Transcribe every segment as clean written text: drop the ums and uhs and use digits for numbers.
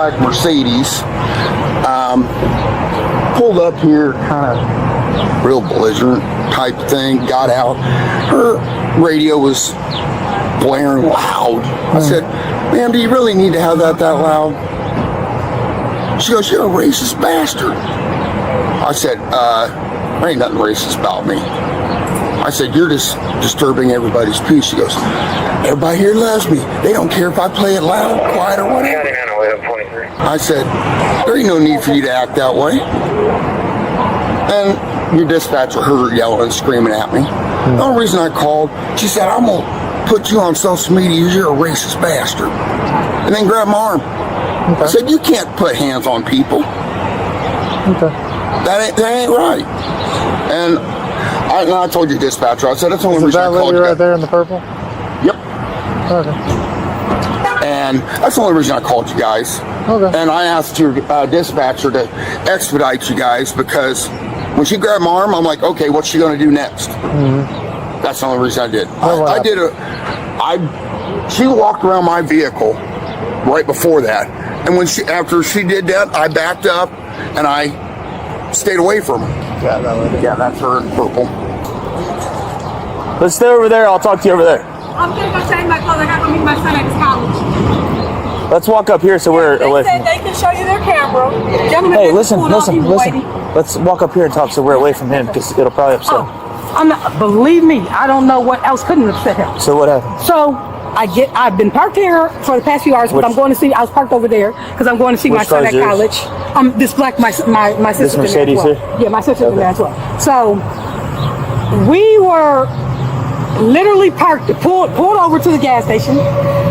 black Mercedes. Pulled up here, kind of real belligerent type thing, got out. Her radio was blaring loud. I said, ma'am, do you really need to have that loud? She goes, you're a racist bastard. I said, there ain't nothing racist about me. I said, you're just disturbing everybody's peace. She goes, everybody here loves me. They don't care if I play it loud, quiet, or whatever. I said, there ain't no need for you to act that way. And your dispatcher heard her yelling and screaming at me. The only reason I called, she said, I'm going to put you on social media. You're a racist bastard. And then grabbed my arm. I said, you can't put hands on people. That ain't right. And I told you, dispatcher, I said, that's the only reason I called you. Right there in the purple? Yep. Okay. And that's the only reason I called you guys. Okay. And I asked your dispatcher to expedite you guys, because when she grabbed my arm, I'm like, okay, what's she going to do next? That's the only reason I did. She walked around my vehicle right before that. And after she did that, I backed up and I stayed away from her. Yeah, that's her in purple. Let's stay over there. I'll talk to you over there. I'm gonna go change my clothes. I gotta go meet my son at his college. Let's walk up here so we're away from him. They can show you their camera. Gentlemen, hey, listen. Let's walk up here and talk so we're away from him, because it'll probably upset him. I'm not, believe me, I don't know what else couldn't upset him. So what happened? So I've been parked here for the past few hours, but I'm going to see. I was parked over there because I'm going to see my son at college. This black, my sister. This Mercedes here? Yeah, my sister's in there as well. So we were literally parked, pulled over to the gas station.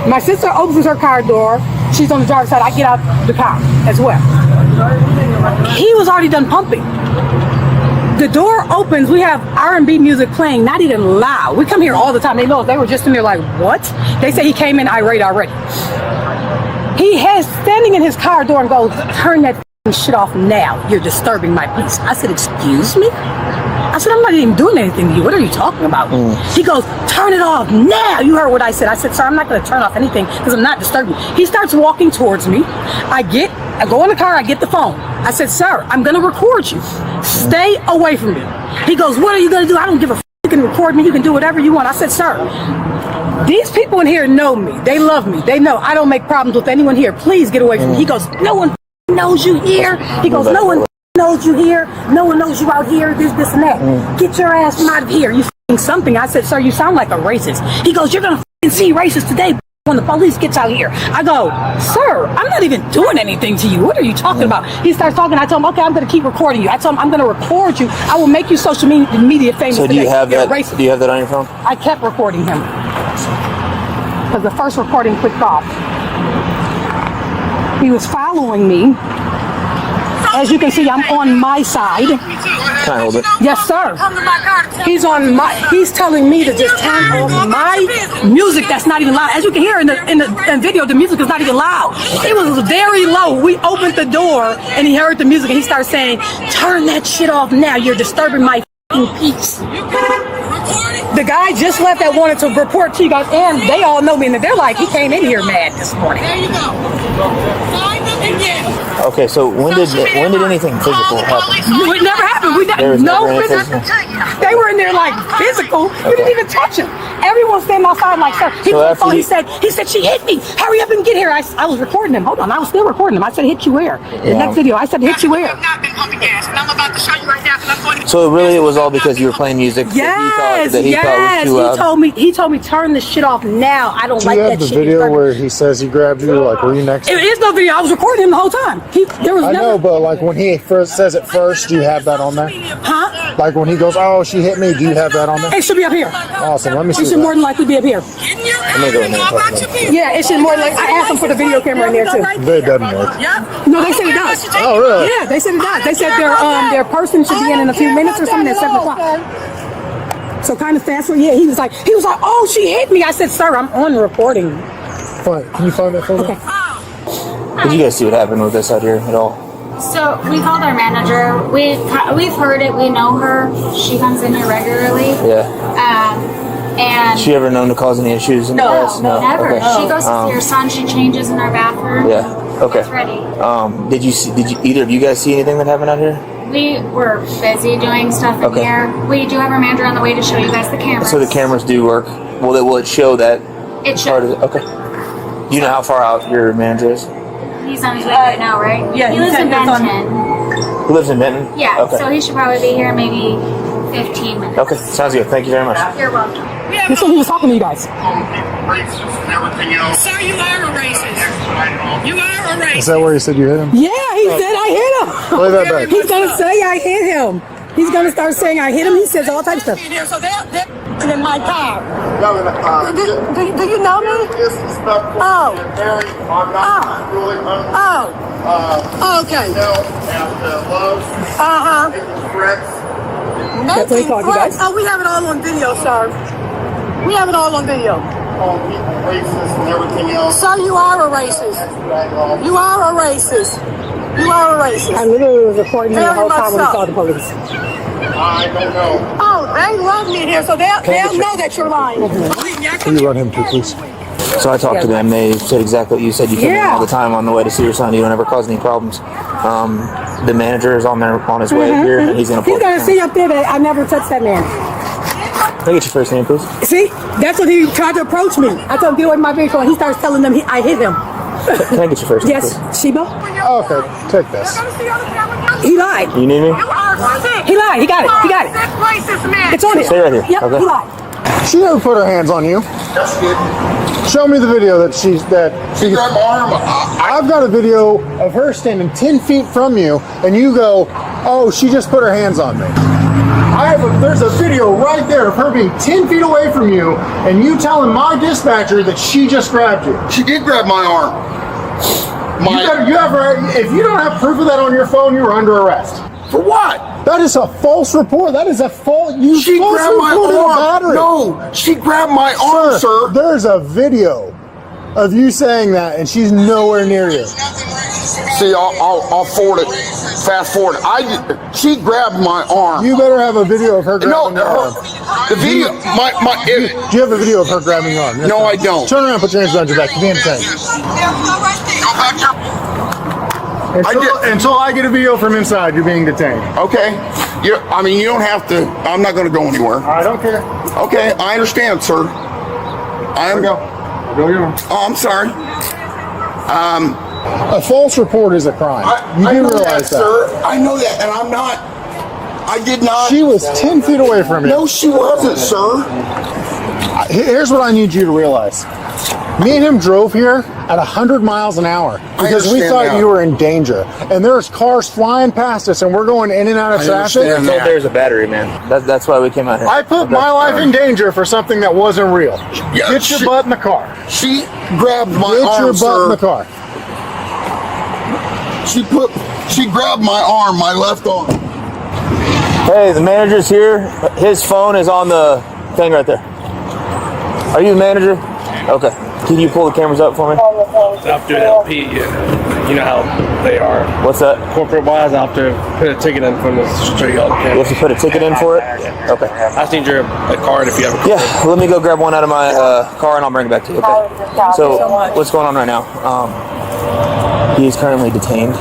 My sister opens her car door. She's on the driver's side. I get out the car as well. He was already done pumping. The door opens. We have R&B music playing, not even loud. We come here all the time. They know. They were just in there like, what? They say he came in irate already. He has standing in his car door and goes, turn that shit off now. You're disturbing my peace. I said, excuse me? I said, I'm not even doing anything to you. What are you talking about? He goes, turn it off now. You heard what I said. I said, sir, I'm not going to turn off anything because I'm not disturbing. He starts walking towards me. I go in the car. I get the phone. I said, sir, I'm going to record you. Stay away from me. He goes, what are you going to do? I don't give a f***. You can record me. You can do whatever you want. I said, sir, these people in here know me. They love me. They know I don't make problems with anyone here. Please get away from me. He goes, no one knows you here. He goes, no one knows you here. No one knows you out here. This, and that. Get your ass from out of here. You f***ing something. I said, sir, you sound like a racist. He goes, you're going to f***ing see racists today when the police gets out here. I go, sir, I'm not even doing anything to you. What are you talking about? He starts talking. I told him, okay, I'm going to keep recording you. I told him, I'm going to record you. I will make you social media famous. So do you have that? Do you have that on your phone? I kept recording him because the first recording clicked off. He was following me. As you can see, I'm on my side. Can I hold it? Yes, sir. He's telling me to just turn off my music that's not even loud. As you can hear in the video, the music is not even loud. It was very low. We opened the door and he heard the music and he started saying, turn that shit off now. You're disturbing my peace. The guy just left that wanted to report to you guys, and they all know me, and they're like, he came in here mad this morning. There you go. Find them again. Okay, so when did anything physical happen? It never happened. No physical. They were in there like physical. You didn't even touch him. Everyone standing outside like, sir. He said she hit me. Hurry up and get here. I was recording him. Hold on, I was still recording him. I said, hit you where? The next video, I said, hit you where? I've not been pumping gas, and I'm about to show you right now. So really, it was all because you were playing music. Yes. He told me turn this shit off now. I don't like that shit. Do you have the video where he says he grabbed you? Like, were you next? There is no video. I was recording him the whole time. I know, but like when he first says it first, do you have that on there? Huh? Like when he goes, oh, she hit me. Do you have that on there? It should be up here. Awesome. Let me see. It should more than likely be up here. I'm gonna go in there. Yeah, it should more than likely. I asked them for the video camera in there too. It doesn't work. No, they said it does. Oh, really? Yeah, they said it does. They said their person should be in a few minutes or something at 7 o'clock. So kind of fast. Yeah, he was like, oh, she hit me. I said, sir, I'm on recording. Fine. Can you find that for me? Okay. Did you guys see what happened with us out here at all? So we called our manager. We've heard it. We know her. She comes in here regularly. Yeah. And she ever known to cause any issues in the past? No, never. Okay. She goes to see her son. She changes in our bathroom. Yeah. Okay. It's ready. Did you either of you guys see anything that happened out here? We were busy doing stuff in Okay. here. We do have our manager on the way to show you guys the cameras. So the cameras do work. Will it show that? It should. Okay. Do you know how far out your manager is? He's on his way right now, right? yeah, He he lives said in that's on- Benton. He lives in Benton? Yeah, Okay. so he should probably be here maybe 15 minutes. Okay, sounds good. Thank you very much. You're welcome. This is what he was talking to you guys. Racist and everything else. Sir, you are a racist. You are a Is racist. that where you said you hit him? Yeah, he said I hit him. Play that back. He's gonna say I hit him. He's gonna start saying I hit him. He says all types of stuff. So they're in my car. Do you know me? Disrespectful. Oh. And very, I'm not really Oh, okay. love, making threats. That's what he called you guys. Oh, we have it all on video, sir. We have it all on video. Calling people racist and everything else. Sir, you are a racist. You are a racist. You are a racist. I literally was recording him the Very whole time much when he so. called the police. I don't know. Oh, they love me here, so they'll know that you're lying. Can you run him too, please? So I talked to them. They said exactly what you said. You come in Yeah. all the time on the way to see your son. You don't ever cause any problems. The manager is on his way here, and he's gonna pull He's gonna see up there that I never touched that man. Can I get your first name, please? See, that's what he tried to approach me. I told him get away from my vehicle, and he starts telling them I hit him. Can I get your first name, Yes, please? Sheba. Okay, take this. He lied. You need me? He lied. He got it. He got it. Racist man. It's on it. Stay right here. Yep. Okay. He lied. She never put her hands on you. That's good. Show me the video that She grabbed my arm. I've got a video of her standing 10 feet from you, and you go, "Oh, she just put her hands on me." There's a video right there of her being 10 feet away from you, and you telling my dispatcher that she just grabbed you. She did grab my arm. If you don't have proof of that on your phone, you're under arrest. For what? That is a false report. That is a false. You She falsely grabbed my reported a arm. battery. No, she grabbed my arm, sir. There's a video of you saying that, and she's nowhere near you. See, I'll forward it. Fast forward. She grabbed my arm. You better have a video of her No, grabbing your arm. the video. Do you have a video of her grabbing your arm? Yes, No, ma'am. I don't. Turn around, put your hands behind your back. You're being insane. Until I get a video from inside, you're being detained. Okay. You don't have to. I'm not going to go anywhere. I don't care. Okay, I understand, sir. Go your arm. Oh, I'm sorry. A false report is a crime. You I do know realize that. sir. I know that, and I'm not. I did not. She was 10 feet away from you. No, she wasn't, sir. Here's what I need you to realize. Me and him drove here at 100 miles an hour because we understand thought that. you were in danger. And there's cars flying past us, and we're going in and out of I traffic. understand that. There's a battery, man. That's why we came out here. I put my life in danger for something that wasn't real. Yeah, Get your butt in the car. She grabbed my Get arm, your butt sir. in the car. She grabbed my arm, my left arm. Hey, the manager's here. His phone is on the thing right there. Are you the manager? Okay. Can you pull the cameras up for me? After LP, you know how they are. What's that? Corporate wise, I have to put a ticket in from the street. You have to put a ticket in for it? Okay. I just need your a card if you have a card. Yeah, let me go grab one out of my car and I'll bring it back to you, okay? So, what's going on right now? He is currently detained.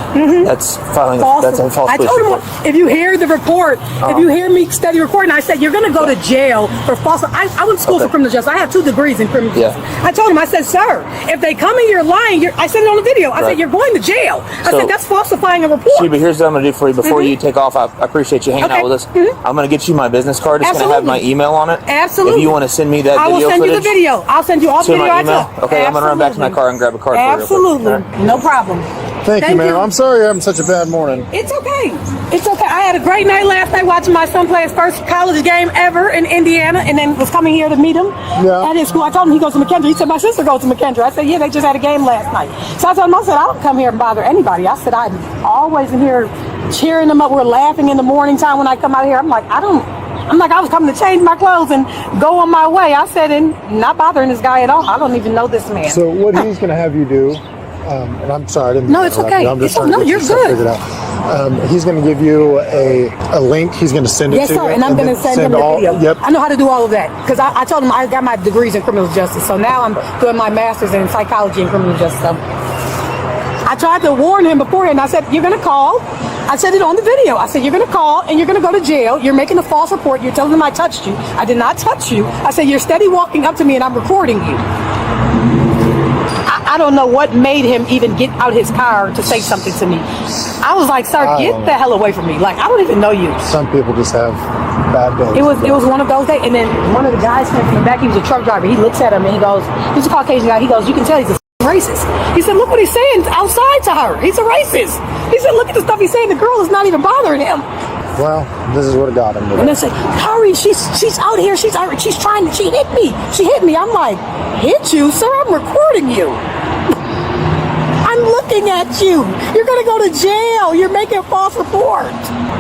That's filing. That's a false I police told him report. if you hear the report, if you hear me study recording, I said you're going to go to jail for false. I went to school for criminal justice. I have 2 degrees in criminal justice. I told him, I said, sir, if they come in here lying, I said it on the video. I said you're going to jail. I said that's falsifying a report. Sheba, here's what I'm going to do for you. Before you take off, I appreciate you hanging out with us. I'm going to get you my business card. It's going to have my email on it. Absolutely. If you want to send me that I video will send you the footage video. I'll send you all the to video my I email. took. Okay, I'm going to run back to my car and grab a card for you. Absolutely. No problem. Thank you, man. I'm sorry you're having such a bad morning. It's okay. It's okay. I had a great night last night watching my son play his first college game ever in Indiana, and then was coming here to meet him at his school. I told him he goes to McKendree. He said, my sister goes to McKendree. I said, yeah, they just had a game last night. So I told him, I said, I don't come here and bother anybody. I said, I'm always in here cheering them up. We're laughing in the morning time when I come out here. I'm like, I was coming to change my clothes and go on my way. I said, and not bothering this guy at all. I don't even know this man. So what he's going to have you do, and I'm sorry, I didn't. No, it's interrupt okay. you. I'm just trying to No, get you're this stuff good. figured out. He's going to give you a link. He's going to send it Yes, to you. sir, and I'm going to send him the video. Yep. I know how to do all of that because I told him I got my degrees in criminal justice. So now I'm doing my master's in psychology and criminal justice. So I tried to warn him beforehand. I said, you're going to call. I said it on the video. I said, you're going to call and you're going to go to jail. You're making a false report. You're telling them I touched you. I did not touch you. I said, you're steady walking up to me and I'm recording you. I don't know what made him even get out his car to say something to me. I was like, sir, get the hell away from me. Like, I don't even know you. Some people just have bad days. It was one of those days. And then one of the guys came from the back. He was a truck driver. He looks at him and he goes, he's a Caucasian guy. He goes, you can tell he's a racist. He said, look what he's saying outside to her. He's a racist. He said, look at the stuff he's saying. The girl is not even bothering him. Well, this is what got him. And they say, hurry, she's out here. She hit me. She hit me. I'm like, hit you? Sir, I'm recording you. I'm looking at you. You're going to go to jail. You're making a false report.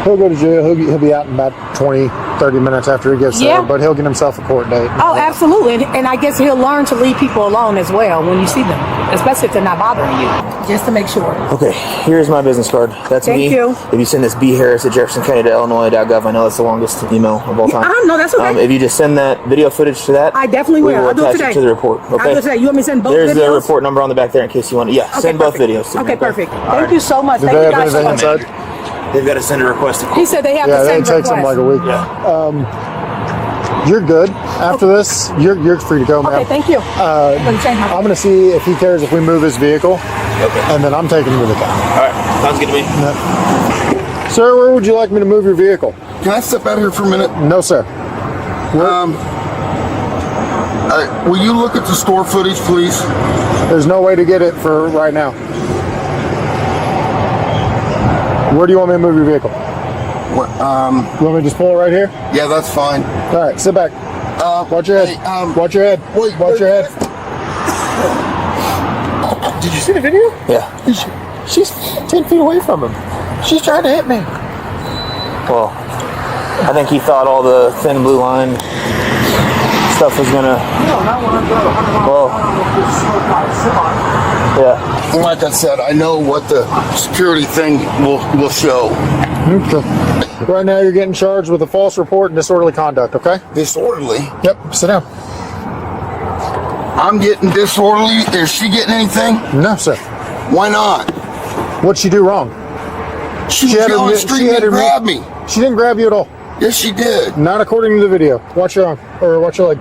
He'll go to jail. He'll be out in about 20, 30 minutes after he gets there, but he'll get himself a court date. Oh, absolutely. And I guess he'll learn to leave people alone as well when you see them, especially if they're not bothering you, just to make sure. Okay, here's my business card. That's me. Thank you. If you send this bharris@jeffersoncounty.illinois.gov, I know that's the longest email of all time. No, that's okay. If you just send that video footage to that, I definitely will. I'll do it attach today. it to the report. Okay. I'll do it today. You want me to send both There's videos? the report number on the back there in case you want to. Yeah, send both videos to me. Okay, perfect. All Thank right. you so much. Do Thank they you have guys so anything much. inside? They've got to send a request. He said they have Yeah, to that send takes him requests. like a week. Yeah. You're good. After this, you're free to go, man. Okay, thank you. I'm going to see if he cares if we move his vehicle, and then I'm taking him to the car. All right, sounds good to me. Yep. Sir, where would you like me to move your vehicle? Can I step out here for a minute? No, sir. Will you look at the store footage, please? There's no way to get it for right now. Where do you want me to move your vehicle? What, You want me to just pull it right here? yeah, that's fine. All right, sit back. Watch your head. Hey, Watch your head. Watch your head. Did you see the video? Yeah. She's 10 feet away from him. She's trying to hit me. Well, I think he thought all the thin blue line stuff was gonna. Well, yeah. Like I said, I know what the security thing will show. Okay. Right now, you're getting charged with a false report and disorderly conduct, okay? Disorderly? Yep, sit down. I'm getting disorderly. Is she getting anything? No, sir. Why not? What'd she do wrong? She was on the street and grabbed me. She didn't grab you at all. Yes, she did. Not according to the video. Watch your arm, or watch your leg.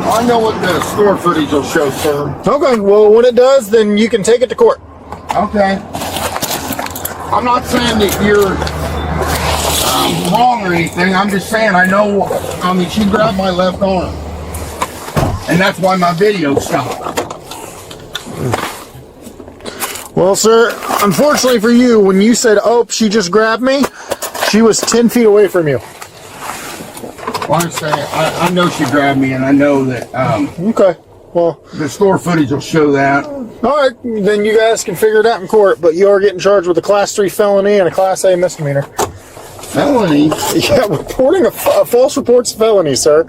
I know what the store footage will show, sir. Okay, well, when it does, then you can take it to court. Okay. I'm not saying that you're wrong or anything. I'm just saying I know. I mean, she grabbed my left arm, and that's why my video stopped. Well, sir, unfortunately for you, when you said, oh, she just grabbed me, she was 10 feet away from you. Well, I'm saying I know she grabbed me, and I know that Okay, well, the store footage will show that. all right, then you guys can figure it out in court, but you are getting charged with a Class 3 felony and a Class A misdemeanor. Felony? Yeah, reporting a false report's felony, sir.